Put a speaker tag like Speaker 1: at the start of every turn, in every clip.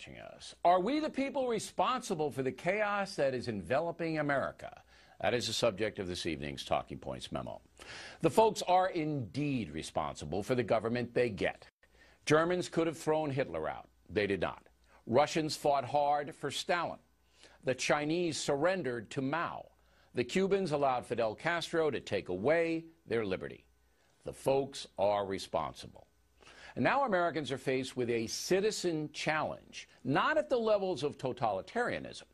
Speaker 1: watching us. Are we the people responsible for the chaos that is enveloping America? That is the subject of this evening's Talking Points memo. The folks are indeed responsible for the government they get. Germans could have thrown Hitler out. They did not. Russians fought hard for Stalin. The Chinese surrendered to Mao. The Cubans allowed Fidel Castro to take away their liberty. The folks are responsible. And now Americans are faced with a citizen challenge, not at the levels of totalitarianism,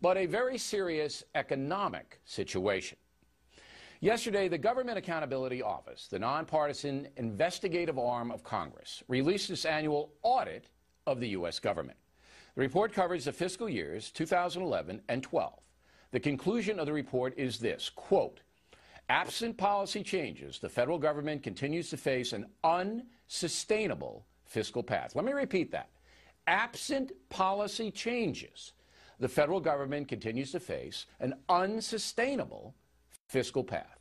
Speaker 1: but a very serious economic situation. Yesterday, the Government Accountability Office, the nonpartisan investigative arm of Congress, released its annual audit of the U.S. government. The report covers the fiscal years 2011 and 12. The conclusion of the report is this, quote, absent policy changes, the federal government continues to face an unsustainable fiscal path. Let me repeat that. Absent policy changes, the federal government continues to face an unsustainable fiscal path.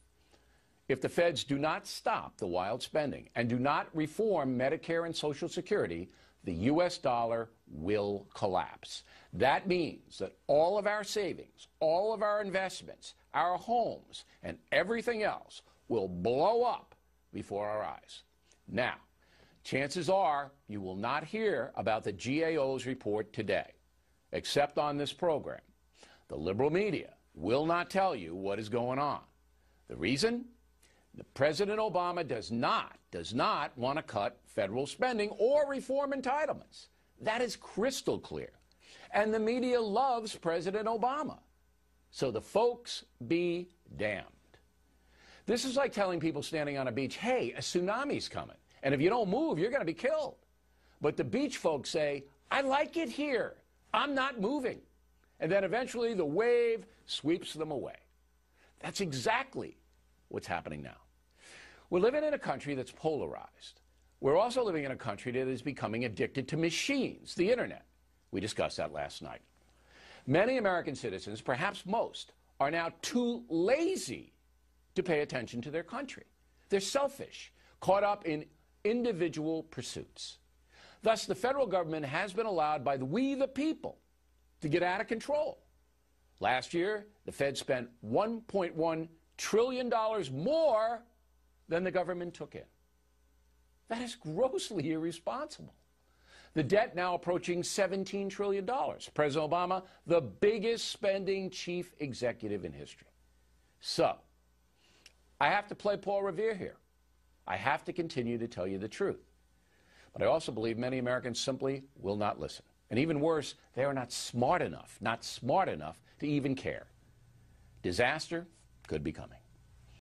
Speaker 1: If the feds do not stop the wild spending and do not reform Medicare and Social Security, the U.S. dollar will collapse. That means that all of our savings, all of our investments, our homes, and everything else will blow up before our eyes. Now, chances are you will not hear about the GAO's report today, except on this program. The liberal media will not tell you what is going on. The reason? President Obama does not want to cut federal spending or reform entitlements. That is crystal clear. And the media loves President Obama. So the folks be damned. This is like telling people standing on a beach, hey, a tsunami's coming, and if you don't move, you're going to be killed. But the beach folks say, I like it here. I'm not moving. And then eventually the wave sweeps them away. That's exactly what's happening now. We're living in a country that's polarized. We're also living in a country that is becoming addicted to machines, the internet. We discussed that last night. Many American citizens, perhaps most, are now too lazy to pay attention to their country. They're selfish, caught up in individual pursuits. Thus, the federal government has been allowed by we the people to get out of control. Last year, the Fed spent $1.1 trillion more than the government took in. That is grossly irresponsible. The debt now approaching $17 trillion. President Obama, the biggest spending chief executive in history. So, I have to play Paul Revere here. I have to continue to tell you the truth. But I also believe many Americans simply will not listen. And even worse, they are not smart enough to even care. Disaster could be coming.